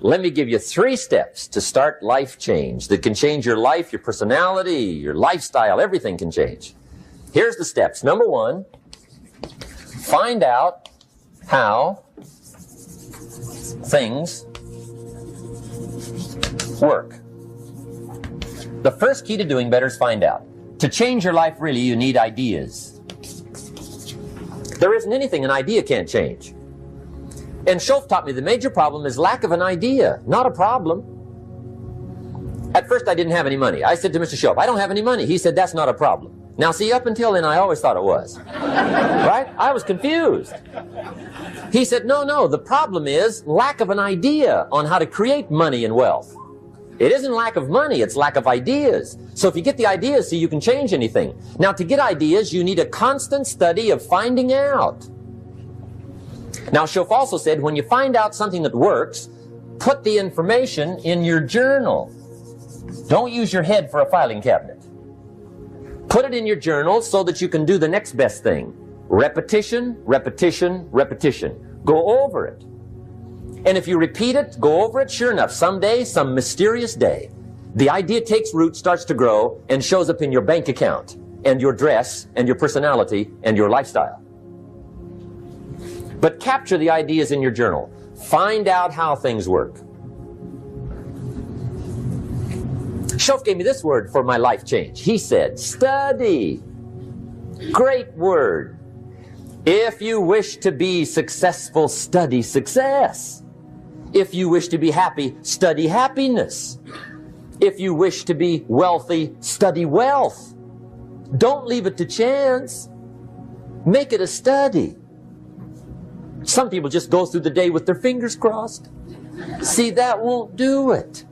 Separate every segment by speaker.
Speaker 1: Let me give you 3 steps to start life change that can change your life, your personality, your lifestyle, everything can change. Here's the steps. Number 1, find out how things work. The first key to doing better is find out. To change your life, really, you need ideas. There isn't anything an idea can't change. And Schoff taught me the major problem is lack of an idea, not a problem. At first I didn't have any money. I said to Mr. Schoff, I don't have any money. He said, that's not a problem. Now see, up until then I always thought it was. Right? I was confused. He said, no, the problem is lack of an idea on how to create money and wealth. It isn't lack of money, it's lack of ideas. So if you get the ideas, see, you can change anything. Now to get ideas, you need a constant study of finding out. Now, Schoff also said, when you find out something that works, put the information in your journal. Don't use your head for a filing cabinet. Put it in your journal so that you can do the next best thing. Repetition, repetition, repetition. Go over it. And if you repeat it, go over it, sure enough, someday, some mysterious day, the idea takes root, starts to grow, and shows up in your bank account, and your dress, and your personality, and your lifestyle. But capture the ideas in your journal. Find out how things work. Schoff gave me this word for my life change. He said, study. Great word. If you wish to be successful, study success. If you wish to be happy, study happiness. If you wish to be wealthy, study wealth. Don't leave it to chance. Make it a study. Some people just go through the day with their fingers crossed. See, that won't do it.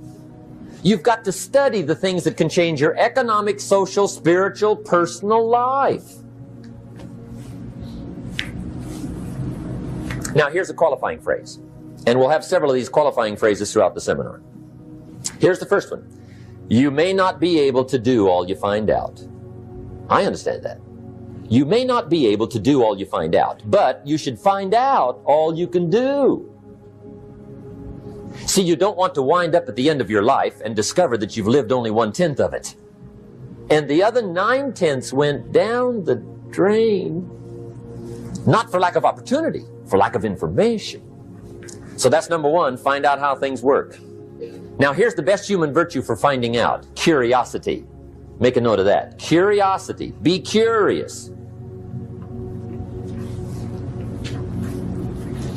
Speaker 1: You've got to study the things that can change your economic, social, spiritual, personal life. Now, here's a qualifying phrase. And we'll have several of these qualifying phrases throughout the seminar. Here's the first one. You may not be able to do all you find out. I understand that. You may not be able to do all you find out, but you should find out all you can do. See, you don't want to wind up at the end of your life and discover that you've lived only 1/10 of it. And the other 9/10 went down the drain. Not for lack of opportunity, for lack of information. So that's number 1, find out how things work. Now here's the best human virtue for finding out. Curiosity. Make a note of that. Curiosity. Be curious.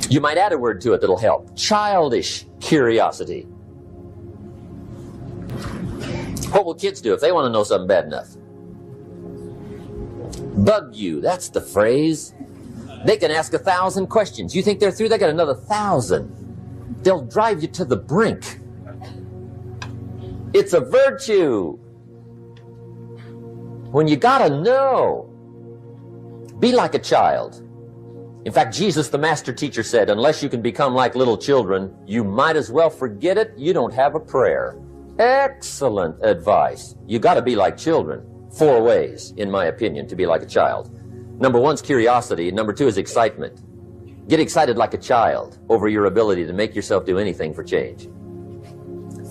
Speaker 1: You might add a word to it that'll help. Childish curiosity. What will kids do if they want to know something bad enough? Bug you. That's the phrase. They can ask 1,000 questions. You think they're through? They got another 1,000. They'll drive you to the brink. It's a virtue. When you gotta know, be like a child. In fact, Jesus, the master teacher, said, unless you can become like little children, you might as well forget it. You don't have a prayer. Excellent advice. You gotta be like children. 4 ways, in my opinion, to be like a child. Number 1 is curiosity. Number 2 is excitement. Get excited like a child over your ability to make yourself do anything for change.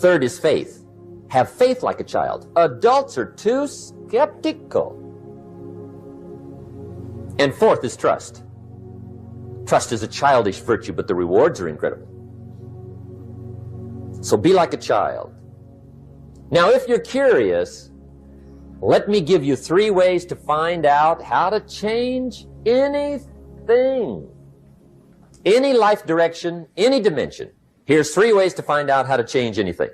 Speaker 1: 3rd is faith. Have faith like a child. Adults are too skeptical. And 4th is trust. Trust is a childish virtue, but the rewards are incredible. So be like a child. Now, if you're curious, let me give you 3 ways to find out how to change anything. Any life direction, any dimension. Here's 3 ways to find out how to change anything.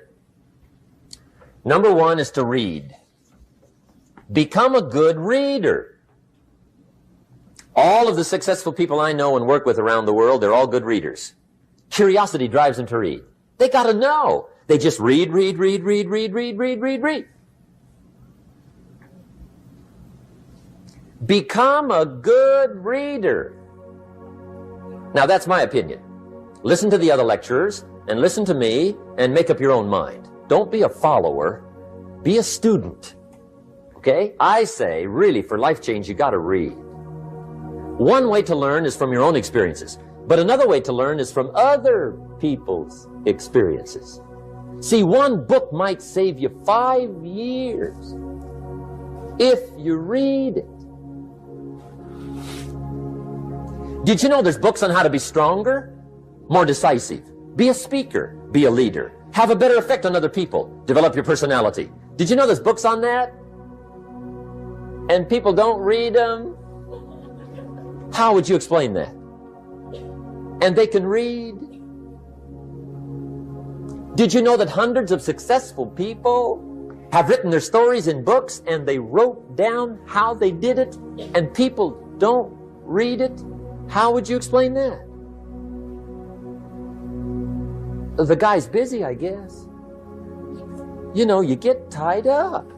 Speaker 1: Number 1 is to read. Become a good reader. All of the successful people I know and work with around the world, they're all good readers. Curiosity drives them to read. They got to know. They just read. Become a good reader. Now, that's my opinion. Listen to the other lecturers and listen to me and make up your own mind. Don't be a follower. Be a student. Okay? I say, really, for life change, you got to read. One way to learn is from your own experiences. But another way to learn is from other people's experiences. See, one book might save you 5 years if you read it. Did you know there's books on how to be stronger, more decisive, be a speaker, be a leader, have a better effect on other people, develop your personality? Did you know there's books on that? And people don't read them? How would you explain that? And they can read? Did you know that hundreds of successful people have written their stories in books and they wrote down how they did it and people don't read it? How would you explain that? The guy's busy, I guess. You know, you get tied up.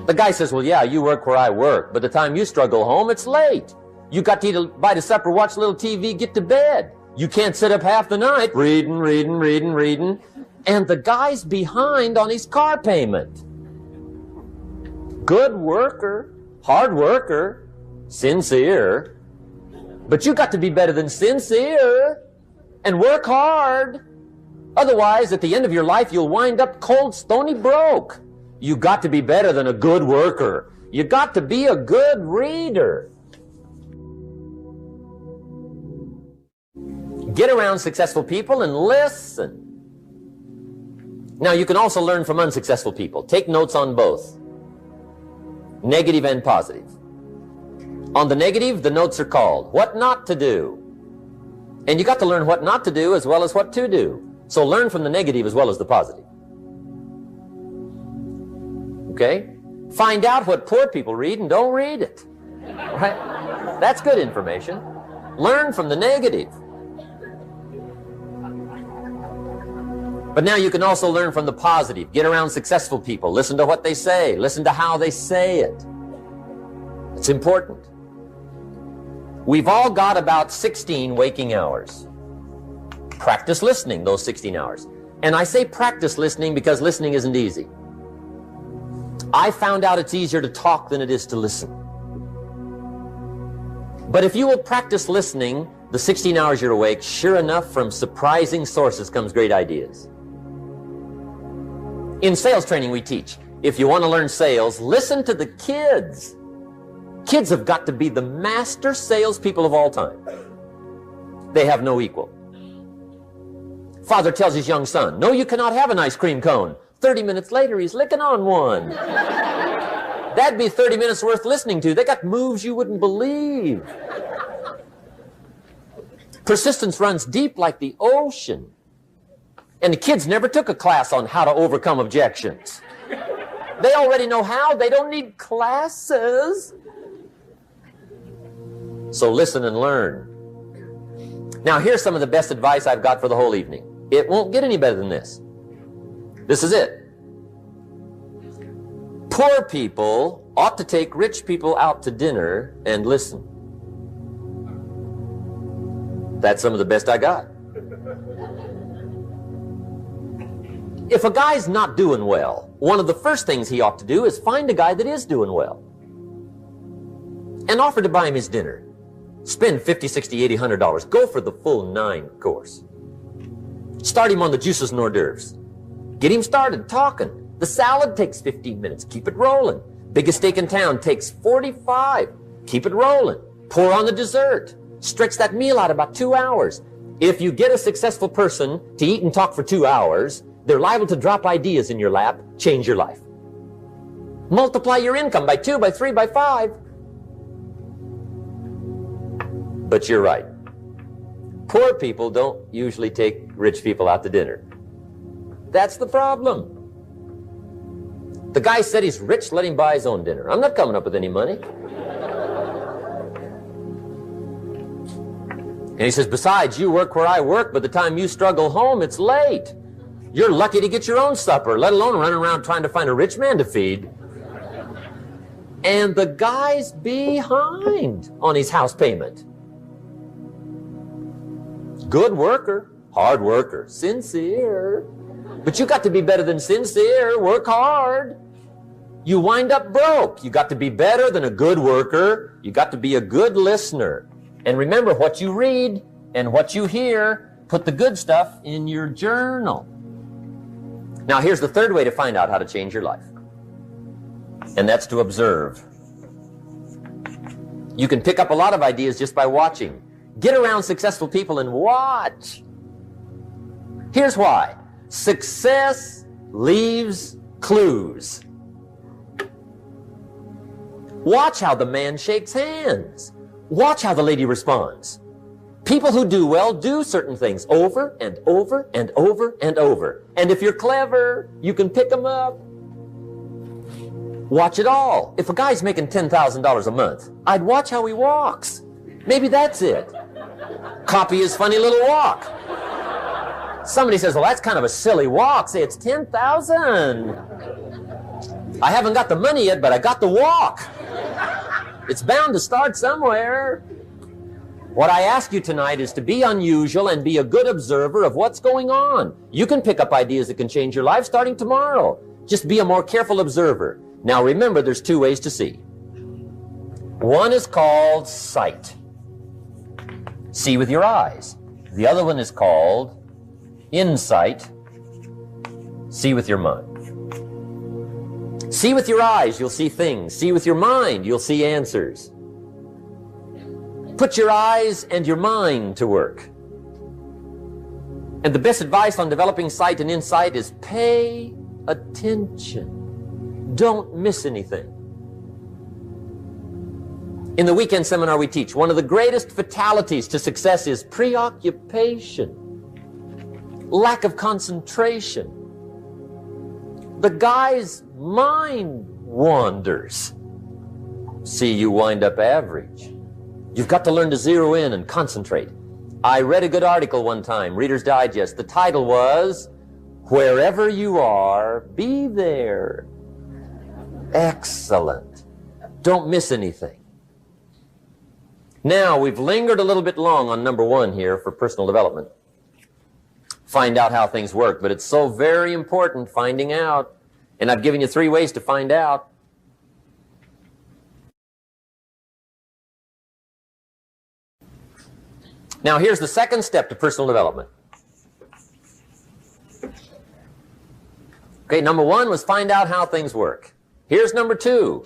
Speaker 1: The guy says, well, yeah, you work where I work, but the time you struggle home, it's late. You got to eat a bite of supper, watch a little TV, get to bed. You can't sit up half the night reading. And the guy's behind on his car payment. Good worker, hard worker, sincere. But you got to be better than sincere and work hard. Otherwise, at the end of your life, you'll wind up cold, stony broke. You got to be better than a good worker. You got to be a good reader. Get around successful people and listen. Now, you can also learn from unsuccessful people. Take notes on both, negative and positive. On the negative, the notes are called what not to do. And you got to learn what not to do as well as what to do. So learn from the negative as well as the positive. Okay? Find out what poor people read and don't read it. Right? That's good information. Learn from the negative. But now you can also learn from the positive. Get around successful people. Listen to what they say. Listen to how they say it. It's important. We've all got about 16 waking hours. Practice listening those 16 hours. And I say practice listening because listening isn't easy. I found out it's easier to talk than it is to listen. But if you will practice listening the 16 hours you're awake, sure enough, from surprising sources comes great ideas. In sales training we teach, if you want to learn sales, listen to the kids. Kids have got to be the master salespeople of all time. They have no equal. Father tells his young son, no, you cannot have an ice cream cone. 30 minutes later, he's licking on one. That'd be 30 minutes worth listening to. They got moves you wouldn't believe. Persistence runs deep like the ocean. And the kids never took a class on how to overcome objections. They already know how. They don't need classes. So listen and learn. Now, here's some of the best advice I've got for the whole evening. It won't get any better than this. This is it. Poor people ought to take rich people out to dinner and listen. That's some of the best I got. If a guy's not doing well, one of the first things he ought to do is find a guy that is doing well and offer to buy him his dinner. Spend $50, $60, $80, $100. Go for the full 9 course. Start him on the juices and hors d'oeuvres. Get him started talking. The salad takes 15 minutes. Keep it rolling. Biggest steak in town takes 45. Keep it rolling. Pour on the dessert. Stretch that meal out about 2 hours. If you get a successful person to eat and talk for 2 hours, they're liable to drop ideas in your lap, change your life. Multiply your income by 2, by 3, by 5. But you're right. Poor people don't usually take rich people out to dinner. That's the problem. The guy said he's rich, let him buy his own dinner. I'm not coming up with any money. And he says, besides, you work where I work, but the time you struggle home, it's late. You're lucky to get your own supper, let alone running around trying to find a rich man to feed. And the guy's behind on his house payment. Good worker, hard worker, sincere. But you got to be better than sincere. Work hard. You wind up broke. You got to be better than a good worker. You got to be a good listener. And remember, what you read and what you hear, put the good stuff in your journal. Now, here's the third way to find out how to change your life, and that's to observe. You can pick up a lot of ideas just by watching. Get around successful people and watch. Here's why. Success leaves clues. Watch how the man shakes hands. Watch how the lady responds. People who do well do certain things over and over and over and over. And if you're clever, you can pick them up. Watch it all. If a guy's making $10,000 a month, I'd watch how he walks. Maybe that's it. Copy his funny little walk. Somebody says, well, that's kind of a silly walk. Say, it's 10,000. I haven't got the money yet, but I got the walk. It's bound to start somewhere. What I ask you tonight is to be unusual and be a good observer of what's going on. You can pick up ideas that can change your life starting tomorrow. Just be a more careful observer. Now remember, there's two ways to see. One is called sight. See with your eyes. The other one is called insight. See with your mind. See with your eyes, you'll see things. See with your mind, you'll see answers. Put your eyes and your mind to work. And the best advice on developing sight and insight is pay attention. Don't miss anything. In the weekend seminar we teach, one of the greatest fatalities to success is preoccupation, lack of concentration. The guy's mind wanders. See, you wind up average. You've got to learn to zero in and concentrate. I read a good article one time, Reader's Digest. The title was, Wherever You Are, Be There. Excellent. Don't miss anything. Now, we've lingered a little bit long on number one here for personal development. Find out how things work, but it's so very important finding out. And I've given you 3 ways to find out. Now, here's the second step to personal development. Okay, number 1 was find out how things work. Here's number 2,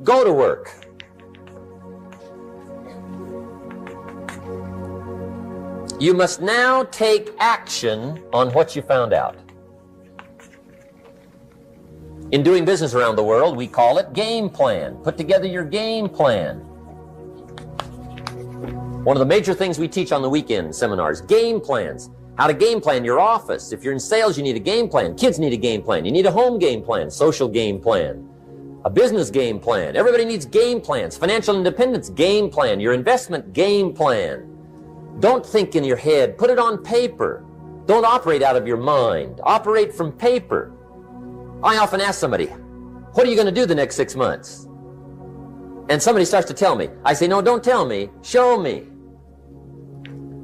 Speaker 1: go to work. You must now take action on what you found out. In doing business around the world, we call it game plan. Put together your game plan. One of the major things we teach on the weekend seminars, game plans. How to game plan your office. If you're in sales, you need a game plan. Kids need a game plan. You need a home game plan, social game plan, a business game plan. Everybody needs game plans. Financial independence, game plan. Your investment, game plan. Don't think in your head. Put it on paper. Don't operate out of your mind. Operate from paper. I often ask somebody, what are you going to do the next 6 months? And somebody starts to tell me. I say, no, don't tell me. Show me.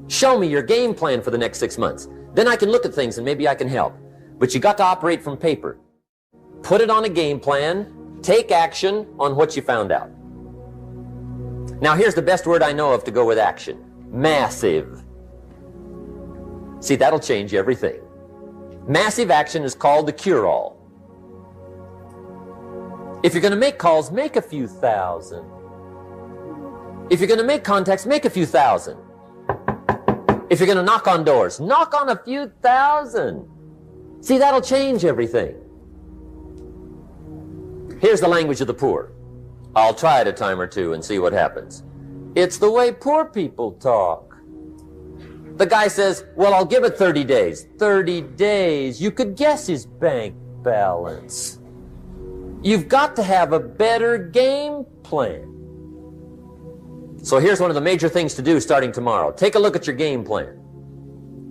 Speaker 1: Show me your game plan for the next 6 months. Then I can look at things and maybe I can help. But you got to operate from paper. Put it on a game plan. Take action on what you found out. Now here's the best word I know of to go with action. Massive. See, that'll change everything. Massive action is called the cure-all. If you're going to make calls, make a few thousand. If you're going to make contacts, make a few thousand. If you're going to knock on doors, knock on a few thousand. See, that'll change everything. Here's the language of the poor. I'll try it a time or two and see what happens. It's the way poor people talk. The guy says, well, I'll give it 30 days. 30 days. You could guess his bank balance. You've got to have a better game plan. So here's one of the major things to do starting tomorrow. Take a look at your game plan.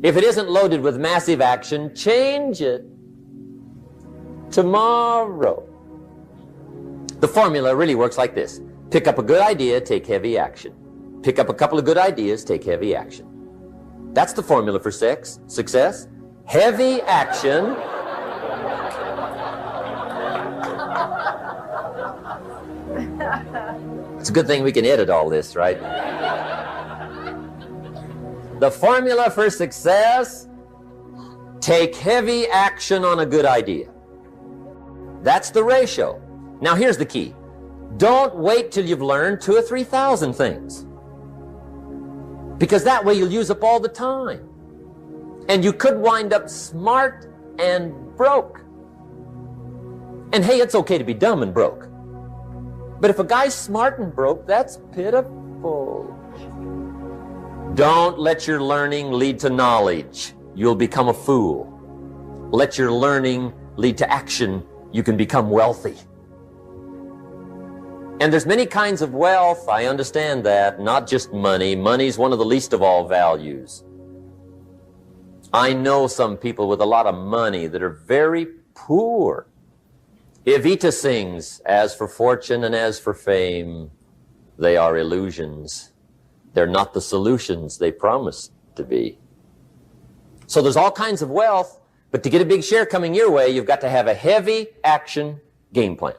Speaker 1: If it isn't loaded with massive action, change it tomorrow. The formula really works like this. Pick up a good idea, take heavy action. Pick up a couple of good ideas, take heavy action. That's the formula for success. Heavy action. It's a good thing we can edit all this, right? The formula for success: take heavy action on a good idea. That's the ratio. Now here's the key. Don't wait till you've learned 2,000 or 3,000 things, because that way you'll use up all the time. And you could wind up smart and broke. And hey, it's okay to be dumb and broke. But if a guy's smart and broke, that's pitiful. Don't let your learning lead to knowledge. You'll become a fool. Let your learning lead to action. You can become wealthy. And there's many kinds of wealth. I understand that. Not just money. Money's one of the least of all values. I know some people with a lot of money that are very poor. Evita sings, as for fortune and as for fame, they are illusions. They're not the solutions they promise to be. So there's all kinds of wealth, but to get a big share coming your way, you've got to have a heavy action game plan.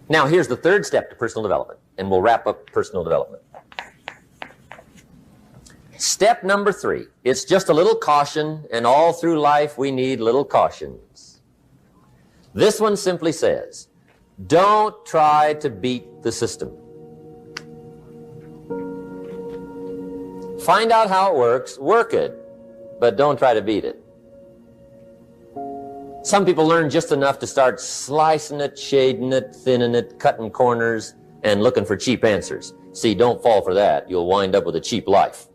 Speaker 1: Now, here's the third step to personal development, and we'll wrap up personal development. Step number 3, it's just a little caution, and all through life we need little cautions. This one simply says, don't try to beat the system. Find out how it works, work it, but don't try to beat it. Some people learn just enough to start slicing it, shading it, thinning it, cutting corners, and looking for cheap answers. See, don't fall for that. You'll wind up with a cheap life.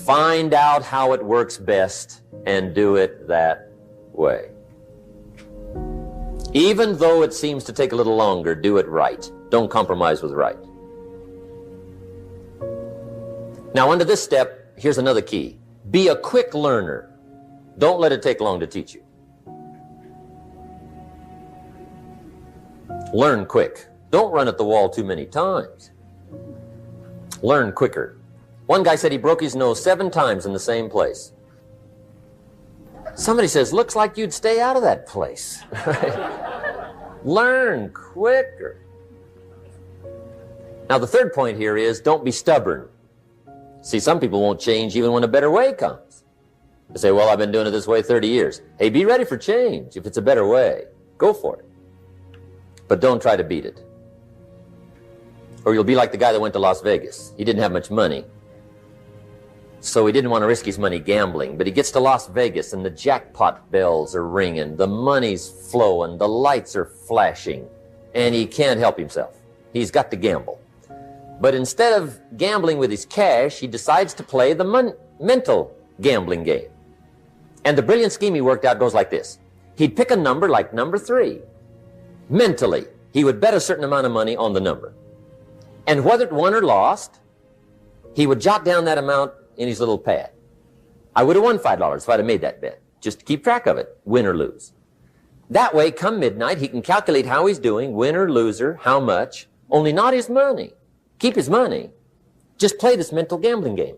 Speaker 1: Find out how it works best and do it that way. Even though it seems to take a little longer, do it right. Don't compromise with right. Now, under this step, here's another key. Be a quick learner. Don't let it take long to teach you. Learn quick. Don't run at the wall too many times. Learn quicker. One guy said he broke his nose 7 times in the same place. Somebody says, looks like you'd stay out of that place. Learn quicker. Now, the third point here is don't be stubborn. See, some people won't change even when a better way comes. They say, well, I've been doing it this way 30 years. Hey, be ready for change. If it's a better way, go for it. But don't try to beat it. Or you'll be like the guy that went to Las Vegas. He didn't have much money, so he didn't want to risk his money gambling. But he gets to Las Vegas and the jackpot bells are ringing, the money's flowing, the lights are flashing, and he can't help himself. He's got to gamble. But instead of gambling with his cash, he decides to play the mental gambling game. And the brilliant scheme he worked out goes like this. He'd pick a number like number 3. Mentally, he would bet a certain amount of money on the number. And whether it won or lost, he would jot down that amount in his little pad. I would have won $5 if I'd have made that bet. Just to keep track of it, win or lose. That way, come midnight, he can calculate how he's doing, win or loser, how much, only not his money. Keep his money. Just play this mental gambling game.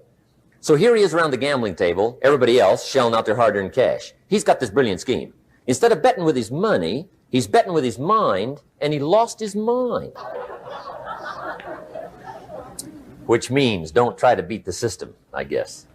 Speaker 1: So here he is around the gambling table, everybody else shelling out their hard-earned cash. He's got this brilliant scheme. Instead of betting with his money, he's betting with his mind, and he lost his mind. Which means don't try to beat the system, I guess.